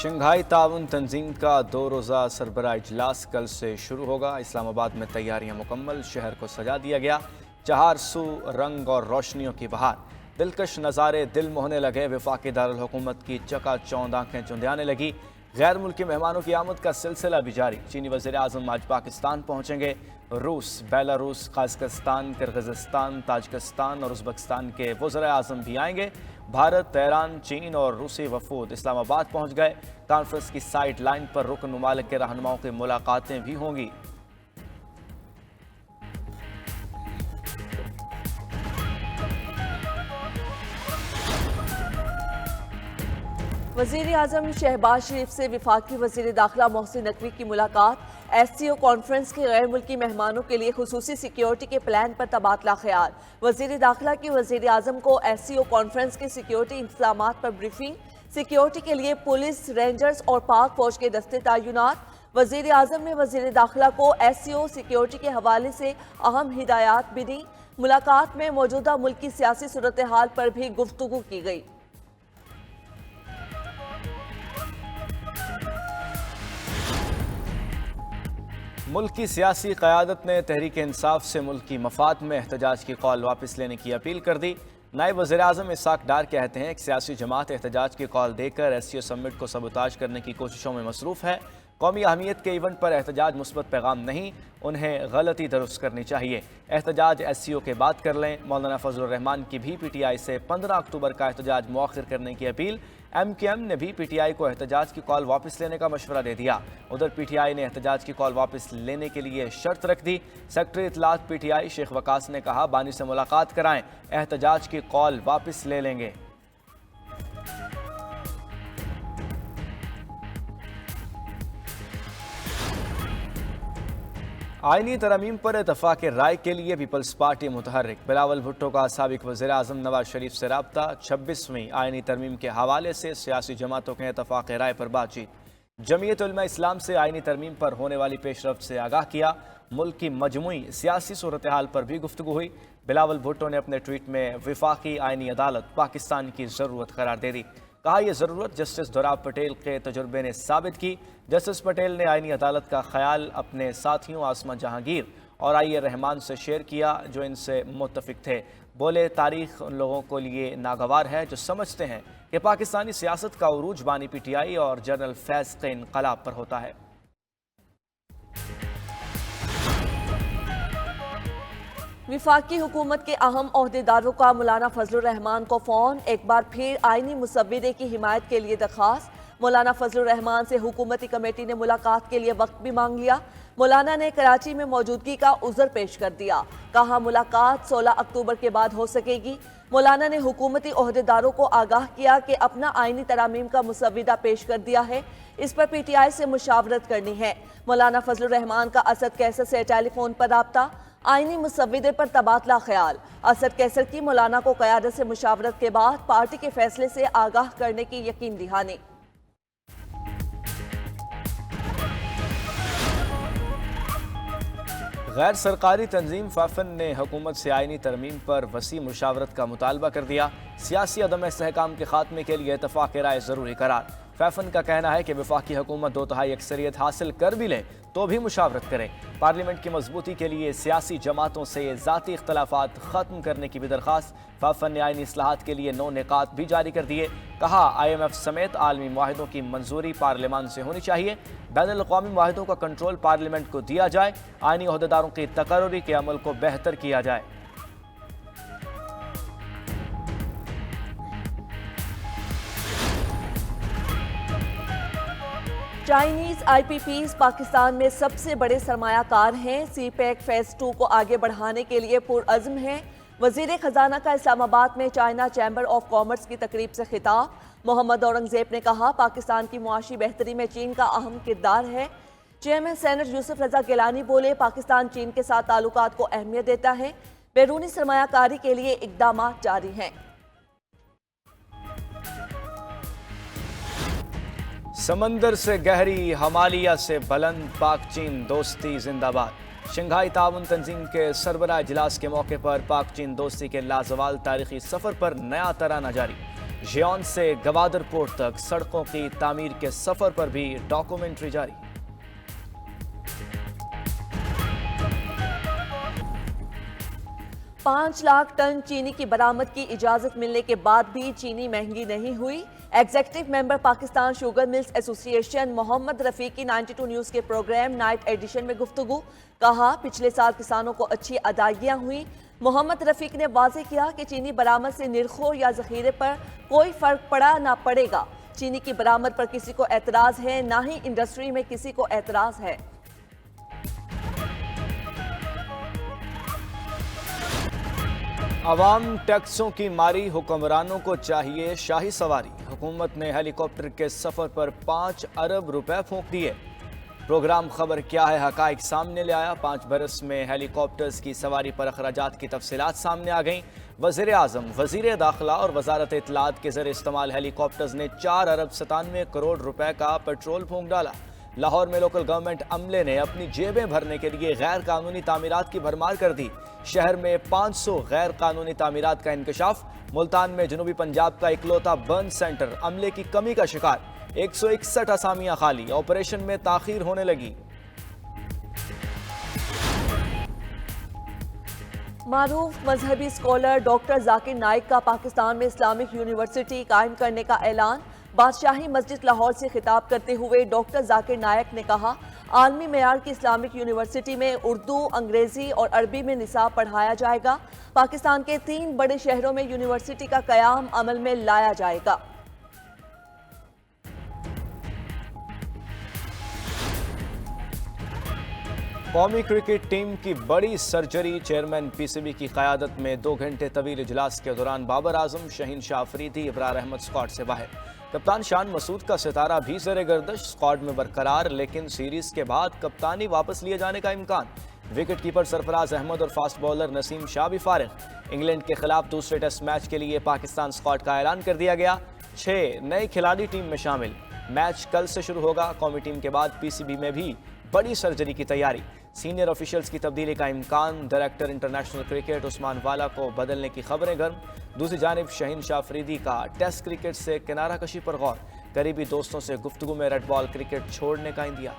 Shanghai تعاون تنظیم کا 2 روزہ سربراہ اجلاس کل سے شروع ہوگا۔ اسلام آباد میں تیاریاں مکمل، شہر کو سجا دیا گیا، چہار سو رنگ اور روشنیوں کی بہار، دلکش نظارے دل موہنے لگے، وفاقی دارالحکومت کی چکا چوند آنکھیں چندیانے لگی۔ غیر ملکی مہمانوں کی آمد کا سلسلہ بھی جاری، چینی وزیر اعظم آج پاکستان پہنچیں گے۔ روس، بیلاروس، قازقستان، کرغزستان، تاجکستان اور ازبکستان کے وزراء اعظم بھی آئیں گے۔ بھارت، ایران، چین اور روسی وفود اسلام آباد پہنچ گئے۔ کانفرنس کی سائیڈ لائن پر رکن ممالک کے رہنماؤں کی ملاقاتیں بھی ہوں گی۔ وزیر اعظم شہباز شریف سے وفاقی وزیر داخلہ محسن نقوی کی ملاقات۔ ایس سی او کانفرنس کے غیر ملکی مہمانوں کے لیے خصوصی سیکیورٹی کے پلان پر تبادلہ خیال۔ وزیر داخلہ کی وزیر اعظم کو ایس سی او کانفرنس کے سیکیورٹی انتظامات پر بریفنگ۔ سیکیورٹی کے لیے پولیس، رینجرز اور پاک فوج کے دستے تعینات۔ وزیر اعظم نے وزیر داخلہ کو ایس سی او سیکیورٹی کے حوالے سے اہم ہدایات بھی دیں۔ ملاقات میں موجودہ ملک کی سیاسی صورتحال پر بھی گفتگو کی گئی۔ ملک کی سیاسی قیادت نے تحریک انصاف سے ملکی مفاد میں احتجاج کی کال واپس لینے کی اپیل کر دی۔ نائب وزیر اعظم اسحاق ڈار کہتے ہیں کہ سیاسی جماعت احتجاج کی کال دے کر ایس سی او سمٹ کو سبوتاژ کرنے کی کوششوں میں مصروف ہے۔ قومی اہمیت کے ایونٹ پر احتجاج مثبت پیغام نہیں، انہیں غلطی درست کرنی چاہیے۔ احتجاج ایس سی او کے بعد کر لیں۔ مولانا فضل الرحمان کی بھی پی ٹی آئی سے 15 اکتوبر کا احتجاج مؤخر کرنے کی اپیل۔ ایم کیو ایم نے بھی پی ٹی آئی کو احتجاج کی کال واپس لینے کا مشورہ دے دیا۔ ادھر پی ٹی آئی نے احتجاج کی کال واپس لینے کے لیے شرط رکھ دی۔ سیکرٹری اطلاعات پی ٹی آئی شیخ وقاص نے کہا بانی سے ملاقات کرائیں، احتجاج کی کال واپس لے لیں گے۔ آئینی ترامیم پر اتفاق رائے کے لیے پیپلز پارٹی متحرک۔ بلاول بھٹو کا سابق وزیر اعظم نواز شریف سے رابطہ۔ 26ویں آئینی ترمیم کے حوالے سے سیاسی جماعتوں کے اتفاق رائے پر بات چیت۔ جمعیت علماء اسلام سے آئینی ترمیم پر ہونے والی پیش رفت سے آگاہ کیا۔ ملک کی مجموعی سیاسی صورتحال پر بھی گفتگو ہوئی۔ بلاول بھٹو نے اپنے ٹویٹ میں وفاقی آئینی عدالت پاکستان کی ضرورت قرار دے دی۔ کہا یہ ضرورت جسٹس دوراب پٹیل کے تجربے نے ثابت کی۔ جسٹس پٹیل نے آئینی عدالت کا خیال اپنے ساتھیوں عاصمہ جہانگیر اور آئی رحمان سے شیئر کیا جو ان سے متفق تھے۔ بولے تاریخ ان لوگوں کو لیے ناگوار ہے جو سمجھتے ہیں کہ پاکستانی سیاست کا عروج بانی پی ٹی آئی اور جنرل فیض کے انقلاب پر ہوتا ہے۔ وفاقی حکومت کے اہم عہدیداروں کا مولانا فضل الرحمان کو فون، ایک بار پھر آئینی مسودے کی حمایت کے لیے درخواست۔ مولانا فضل الرحمان سے حکومتی کمیٹی نے ملاقات کے لیے وقت بھی مانگ لیا۔ مولانا نے کراچی میں موجودگی کا عذر پیش کر دیا، کہا ملاقات 16 اکتوبر کے بعد ہو سکے گی۔ مولانا نے حکومتی عہدیداروں کو آگاہ کیا کہ اپنا آئینی ترامیم کا مسودہ پیش کر دیا ہے، اس پر پی ٹی آئی سے مشاورت کرنی ہے۔ مولانا فضل الرحمان کا اسد کیسر سے ٹیلی فون پر رابطہ، آئینی مسودے پر تبادلہ خیال۔ اسد کیسر کی مولانا کو قیادت سے مشاورت کے بعد پارٹی کے فیصلے سے آگاہ کرنے کی یقین دہانی۔ غیر سرکاری تنظیم فیفن نے حکومت سے آئینی ترمیم پر وسیع مشاورت کا مطالبہ کر دیا۔ سیاسی عدم استحکام کے خاتمے کے لیے اتفاق رائے ضروری قرار۔ فیفن کا کہنا ہے کہ وفاقی حکومت 2/3 اکثریت حاصل کر بھی لے تو بھی مشاورت کرے۔ پارلیمنٹ کی مضبوطی کے لیے سیاسی جماعتوں سے ذاتی اختلافات ختم کرنے کی بھی درخواست۔ فیفن نے آئینی اصلاحات کے لیے 9 نکات بھی جاری کر دیے۔ کہا آئی ایم ایف سمیت عالمی معاہدوں کی منظوری پارلیمان سے ہونی چاہیے۔ بین الاقوامی معاہدوں کا کنٹرول پارلیمنٹ کو دیا جائے۔ آئینی عہدیداروں کی تقرری کے عمل کو بہتر کیا جائے۔ چائنیز آئی پی پیز پاکستان میں سب سے بڑے سرمایہ کار ہیں، سی پیک فیز 2 کو آگے بڑھانے کے لیے پرعزم ہیں۔ وزیر خزانہ کا اسلام آباد میں چائنا چیمبر آف کامرس کی تقریب سے خطاب۔ محمد اورنگزیب نے کہا پاکستان کی معاشی بہتری میں چین کا اہم کردار ہے۔ چیئرمین سینٹ یوسف رضا گیلانی بولے پاکستان چین کے ساتھ تعلقات کو اہمیت دیتا ہے، بیرونی سرمایہ کاری کے لیے اقدامات جاری ہیں۔ سمندر سے گہری، ہمالیہ سے بلند، پاک چین دوستی زندہ باد۔ شنگھائی تعاون تنظیم کے سربراہ اجلاس کے موقع پر پاک چین دوستی کے لازوال تاریخی سفر پر نیا ترانہ جاری۔ ژیون سے گوادر پورٹ تک سڑکوں کی تعمیر کے سفر پر بھی ڈاکومنٹری جاری۔ 5 لاکھ ٹن چینی کی برآمد کی اجازت ملنے کے بعد بھی چینی مہنگی نہیں ہوئی۔ Executive member Pakistan sugar mills ایسوسی ایشن محمد رفیقی 92 نیوز کے پروگرام نائٹ ایڈیشن میں گفتگو، کہا پچھلے سال کسانوں کو اچھی ادائیگیاں ہوئیں۔ محمد رفیق نے واضح کیا کہ چینی برآمد سے نرخوں یا ذخیرے پر کوئی فرق پڑا نہ پڑے گا۔ چینی کی برآمد پر کسی کو اعتراض ہے، نہ ہی انڈسٹری میں کسی کو اعتراض ہے۔ عوام ٹیکسوں کی ماری، حکمرانوں کو چاہیے شاہی سواری۔ حکومت نے ہیلی کاپٹر کے سفر پر 5 ارب روپے پھونک دیے۔ پروگرام خبر کیا ہے حقائق سامنے لے آیا۔ 5 برس میں ہیلی کاپٹرز کی سواری پر اخراجات کی تفصیلات سامنے آ گئیں۔ وزیر اعظم، وزیر داخلہ اور وزارت اطلاعات کے زیر استعمال ہیلی کاپٹرز نے 4 ارب 97 کروڑ روپے کا پیٹرول پھونک ڈالا۔ لاہور میں لوکل گورنمنٹ عملے نے اپنی جیبیں بھرنے کے لیے غیر قانونی تعمیرات کی بھرمار کر دی۔ شہر میں 500 غیر قانونی تعمیرات کا انکشاف۔ ملتان میں جنوبی پنجاب کا اکلوتا برن سینٹر عملے کی کمی کا شکار۔ 161 اسامیاں خالی، آپریشن میں تاخیر ہونے لگی۔ معروف مذہبی اسکالر ڈاکٹر ذاکر نائک کا پاکستان میں اسلامک یونیورسٹی قائم کرنے کا اعلان۔ بادشاہی مسجد لاہور سے خطاب کرتے ہوئے ڈاکٹر ذاکر نائک نے کہا، عالمی معیار کی اسلامک یونیورسٹی میں اردو، انگریزی اور عربی میں نصاب پڑھایا جائے گا۔ پاکستان کے 3 بڑے شہروں میں یونیورسٹی کا قیام عمل میں لایا جائے گا۔ قومی کرکٹ ٹیم کی بڑی surgery. Chairman P C B کی قیادت میں 2 گھنٹے طویل اجلاس کے دوران بابر اعظم، شہین شاہ افریدی، ابرار احمد اسکواڈ سے باہر۔ کپتان شان مسعود کا ستارہ بھی زیر گردش، اسکواڈ میں برقرار، لیکن سیریز کے بعد کپتانی واپس لیے جانے کا امکان۔ وکٹ کیپر سرفراز احمد اور فاسٹ بولر نسیم شاہ بھی فارغ۔ انگلینڈ کے خلاف دوسرے ٹیسٹ میچ کے لیے پاکستان اسکواڈ کا اعلان کر دیا گیا۔ 6 نئے کھلاڑی ٹیم میں شامل۔ میچ کل سے شروع ہوگا۔ قومی ٹیم کے بعد پی سی بی میں بھی بڑی سرجری کی تیاری۔ سینئر آفیشلز کی تبدیلی کا امکان۔ ڈائریکٹر انٹرنیشنل کرکٹ عثمان والا کو بدلنے کی خبریں گرم۔ دوسری جانب شہین شاہ افریدی کا ٹیسٹ کرکٹ سے کنارہ کشی پر غور۔ قریبی دوستوں سے گفتگو میں ریڈ بال کرکٹ چھوڑنے کا اندیا۔